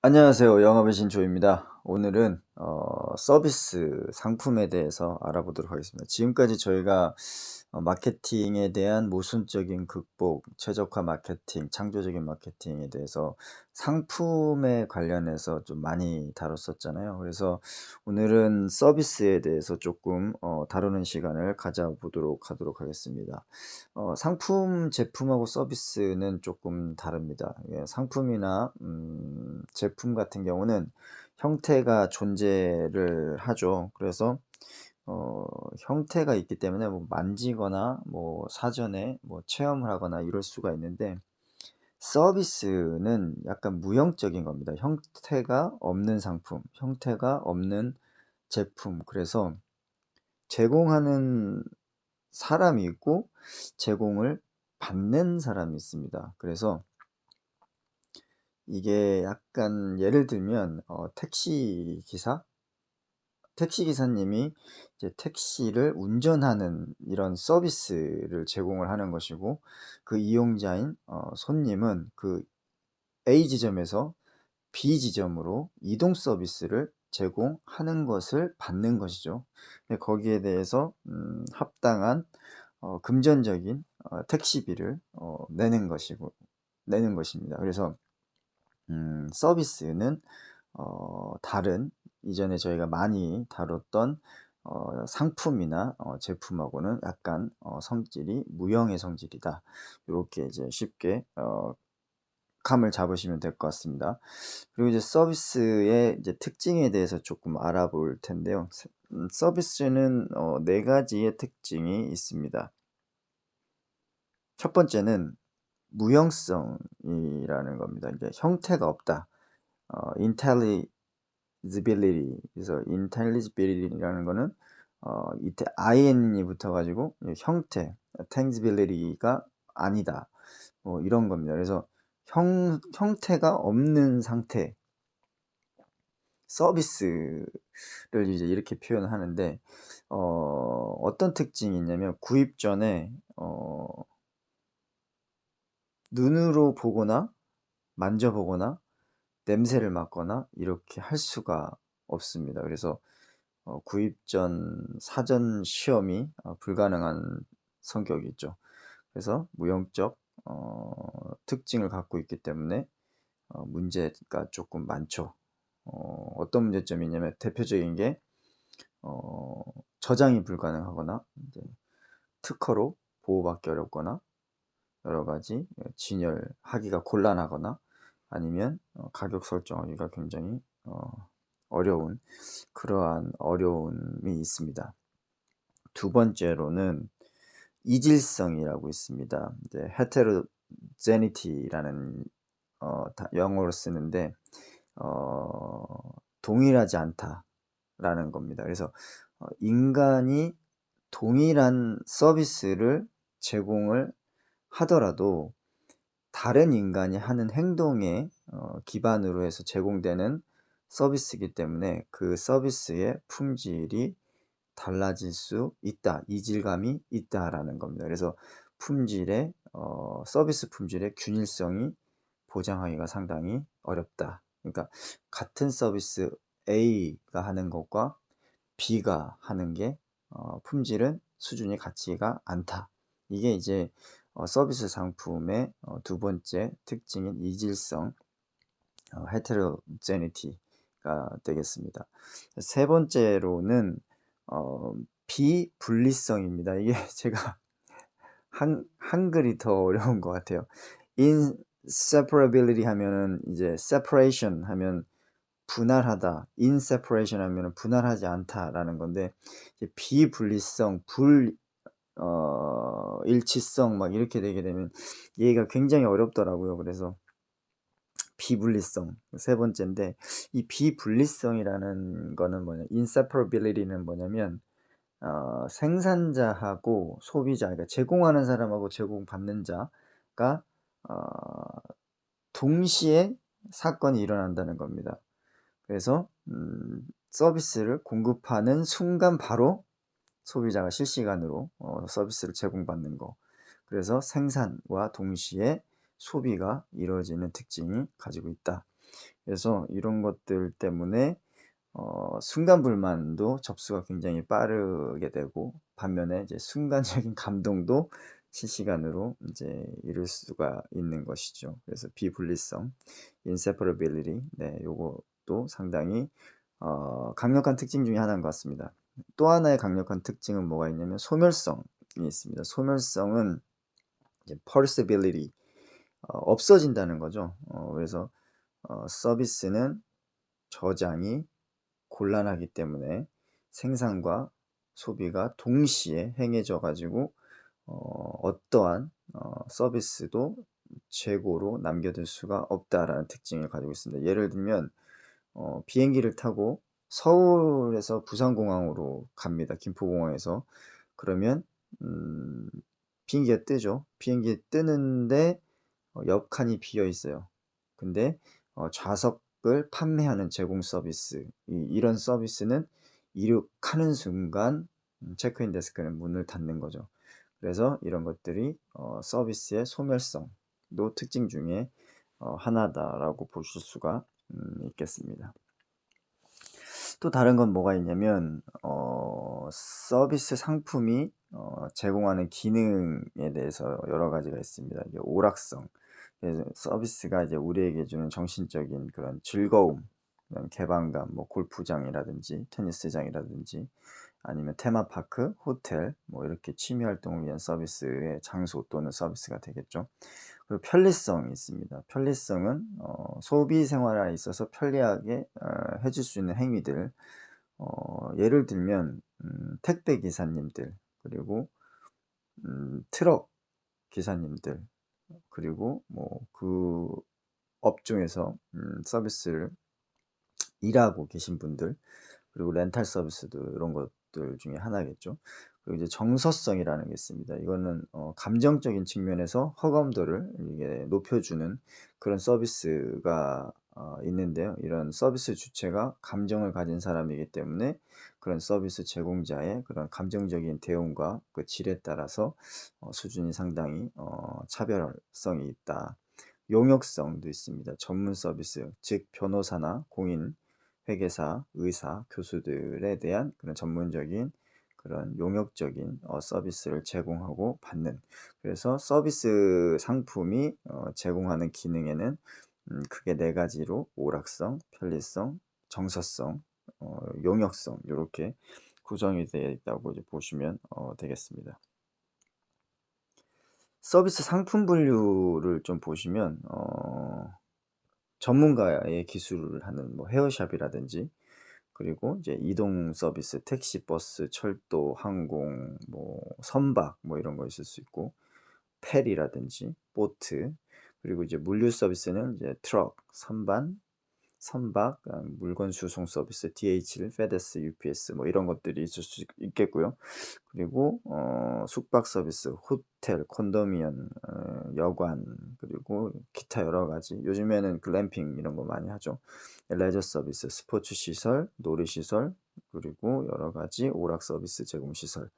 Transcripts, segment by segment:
안녕하세요. 영업의 신조입니다. 오늘은 서비스 상품에 대해서 알아보도록 하겠습니다. 지금까지 저희가 마케팅에 대한 모순적인 극복, 최적화 마케팅, 창조적인 마케팅에 대해서 상품에 관련해서 좀 많이 다뤘었잖아요. 그래서 오늘은 서비스에 대해서 조금 다루는 시간을 가져보도록 하도록 하겠습니다. 상품, 제품하고 서비스는 조금 다릅니다. 예, 상품이나 제품 같은 경우는 형태가 존재를 하죠. 그래서 형태가 있기 때문에 뭐 만지거나 뭐 사전에 뭐 체험을 하거나 이럴 수가 있는데, 서비스는 약간 무형적인 겁니다. 형태가 없는 상품, 형태가 없는 제품. 그래서 제공하는 사람이 있고 제공을 받는 사람이 있습니다. 그래서 이게 약간 예를 들면 택시 기사님이 이제 택시를 운전하는 이런 서비스를 제공을 하는 것이고, 그 이용자인 손님은 그 A 지점에서 B 지점으로 이동 서비스를 제공하는 것을 받는 것이죠. 근데 거기에 대해서 합당한 금전적인 택시비를 내는 것입니다. 그래서 서비스는 다른, 이전에 저희가 많이 다뤘던 상품이나 제품하고는 약간 성질이 무형의 성질이다. 이렇게 이제 쉽게 감을 잡으시면 될 것 같습니다. 그리고 이제 서비스의 이제 특징에 대해서 조금 알아볼 텐데요. 서비스는 네 가지의 특징이 있습니다. 첫 번째는 무형성이라는 겁니다. 이제 형태가 없다. intelligibility. 그래서 intelligibility라는 거는 이때 in이 붙어가지고 형태, tangibility가 아니다. 뭐 이런 겁니다. 그래서 형태가 없는 상태, 서비스를 이제 이렇게 표현하는데, 어떤 특징이 있냐면, 구입 전에 눈으로 보거나 만져보거나 냄새를 맡거나 이렇게 할 수가 없습니다. 그래서 구입 전 사전 시험이 불가능한 성격이 있죠. 그래서 무형적 특징을 갖고 있기 때문에 문제가 조금 많죠. 어떤 문제점이 있냐면, 대표적인 게 어, 저장이 불가능하거나 이제 특허로 보호받기 어렵거나, 여러 가지 진열하기가 곤란하거나, 아니면 가격 설정하기가 굉장히 어려운, 그러한 어려움이 있습니다. 두 번째로는 이질성이라고 있습니다. 이제 heterogenity라는 영어로 쓰는데 동일하지 않다라는 겁니다. 그래서 인간이 동일한 서비스를 제공을 하더라도 다른 인간이 하는 행동에 기반으로 해서 제공되는 서비스이기 때문에 그 서비스의 품질이 달라질 수 있다, 이질감이 있다라는 겁니다. 그래서 서비스 품질의 균일성이 보장하기가 상당히 어렵다. 그러니까 같은 서비스 A가 하는 것과 B가 하는 게 품질은 수준이 같지가 않다. 이게 이제 서비스 상품의 두 번째 특징인 이질성, heterogeneity가 되겠습니다. 세 번째로는 비분리성입니다. 이게 제가 한글이 더 어려운 것 같아요. inseparability 하면은 이제 separation 하면 분할하다, inseparation 하면은 분할하지 않다라는 건데, 이제 비분리성, 일치성 막 이렇게 되게 되면 얘가 굉장히 어렵더라고요. 그래서 비분리성 세 번째인데, 이 비분리성이라는 거는 inseparability는 뭐냐면 생산자하고 소비자, 그러니까 제공하는 사람하고 제공받는 자가 동시에 사건이 일어난다는 겁니다. 그래서 서비스를 공급하는 순간 바로 소비자가 실시간으로 서비스를 제공받는 거. 그래서 생산과 동시에 소비가 이루어지는 특징이 가지고 있다. 그래서 이런 것들 때문에 순간 불만도 접수가 굉장히 빠르게 되고, 반면에 이제 순간적인 감동도 실시간으로 이제 이룰 수가 있는 것이죠. 그래서 비분리성, inseparability, 네, 요것도 상당히 강력한 특징 중에 하나인 것 같습니다. 또 하나의 강력한 특징은 뭐가 있냐면 소멸성이 있습니다. 소멸성은 이제 pulsability, 없어진다는 거죠. 그래서 서비스는 저장이 곤란하기 때문에 생산과 소비가 동시에 행해져 가지고 어떠한 서비스도 재고로 남겨둘 수가 없다라는 특징을 가지고 있습니다. 예를 들면 비행기를 타고 서울에서 부산공항으로 갑니다. 김포공항에서. 그러면 음 비행기가 뜨죠. 비행기 뜨는데 옆 칸이 비어 있어요. 근데 좌석을 판매하는 제공 서비스, 이런 서비스는 이륙하는 순간 체크인 데스크는 문을 닫는 거죠. 그래서 이런 것들이 서비스의 소멸성도 특징 중에 하나다라고 보실 수가 있겠습니다. 또 다른 건 뭐가 있냐면 서비스 상품이 제공하는 기능에 대해서 여러 가지가 있습니다. 이게 오락성, 그래서 서비스가 이제 우리에게 주는 정신적인 그런 즐거움, 그다음 개방감, 뭐 골프장이라든지 테니스장이라든지 아니면 테마파크, 호텔, 뭐 이렇게 취미 활동을 위한 서비스의 장소 또는 서비스가 되겠죠. 그리고 편리성이 있습니다. 편리성은 소비 생활에 있어서 편리하게 해줄 수 있는 행위들, 예를 들면 택배 기사님들, 그리고 트럭 기사님들, 그리고 뭐 그 업종에서 서비스를 일하고 계신 분들, 그리고 렌탈 서비스도 이런 것들 중에 하나겠죠. 그리고 이제 정서성이라는 게 있습니다. 이거는 감정적인 측면에서 허감도를 이게 높여주는 그런 서비스가 있는데요. 이런 서비스 주체가 감정을 가진 사람이기 때문에 그런 서비스 제공자의 그런 감정적인 대응과 그 질에 따라서 수준이 상당히 차별성이 있다. 용역성도 있습니다. 전문 서비스, 즉 변호사나 공인 회계사, 의사, 교수들에 대한 그런 전문적인 그런 용역적인 서비스를 제공하고 받는, 그래서 서비스 상품이 제공하는 기능에는 크게 네 가지로 오락성, 편리성, 정서성, 용역성 이렇게 구성이 되어 있다고 이제 보시면 되겠습니다. 서비스 상품 분류를 좀 보시면 전문가의 기술을 하는 뭐 헤어샵이라든지, 그리고 이제 이동 서비스, 택시, 버스, 철도, 항공, 뭐 선박 뭐 이런 거 있을 수 있고, 페리라든지 보트, 그리고 이제 물류 서비스는 이제 트럭, 선박, 물건 수송 서비스, DHL, 페데스, UPS 뭐 이런 것들이 있을 수 있겠고요. 그리고 숙박 서비스, 호텔, 콘도미니엄, 여관, 그리고 기타 여러 가지. 요즘에는 글램핑 이런 거 많이 하죠. 레저 서비스, 스포츠 시설, 놀이 시설, 그리고 여러 가지 오락 서비스 제공 시설.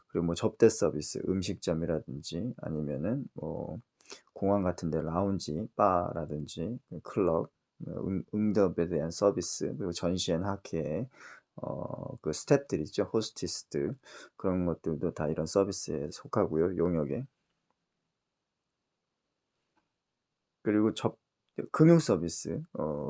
그리고 뭐 접대 서비스, 음식점이라든지 아니면은 뭐 공항 같은 데 라운지, 바라든지 클럽, 응답에 대한 서비스, 그리고 전시 앤 학회에 그 스태프들 있죠. 호스티스들. 그런 것들도 다 이런 서비스에 속하고요. 용역에. 그리고 금융 서비스,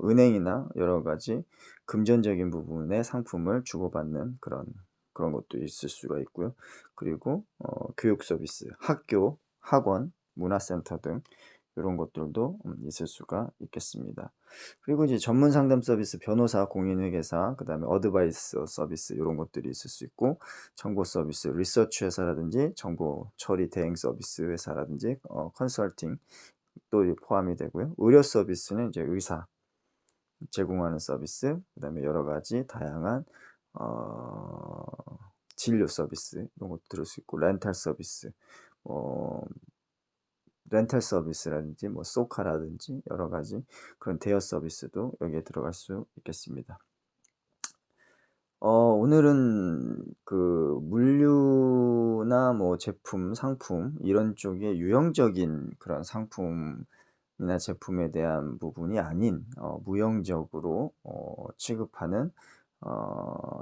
은행이나 여러 가지 금전적인 부분의 상품을 주고받는 그런 것도 있을 수가 있고요. 그리고 교육 서비스, 학교, 학원, 문화센터 등 이런 것들도 있을 수가 있겠습니다. 그리고 이제 전문 상담 서비스, 변호사, 공인회계사, 그다음에 어드바이스 서비스 이런 것들이 있을 수 있고, 정보 서비스, 리서치 회사라든지 정보 처리 대행 서비스 회사라든지 컨설팅 또 포함이 되고요. 의료 서비스는 이제 의사 제공하는 서비스, 그다음에 여러 가지 다양한 어, 진료 서비스 이런 것도 들을 수 있고, 렌탈 서비스, 어, 렌탈 서비스라든지 뭐 소카라든지 여러 가지 그런 대여 서비스도 여기에 들어갈 수 있겠습니다. 오늘은 그 물류나 뭐 제품, 상품 이런 쪽에 유형적인 그런 상품을 이나 제품에 대한 부분이 아닌 무형적으로 취급하는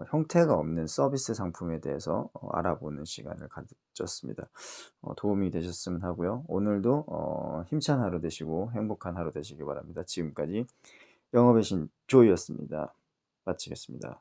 형태가 없는 서비스 상품에 대해서 알아보는 시간을 가졌습니다. 도움이 되셨으면 하고요. 오늘도 힘찬 하루 되시고 행복한 하루 되시기 바랍니다. 지금까지 영업의 신 조이였습니다. 마치겠습니다.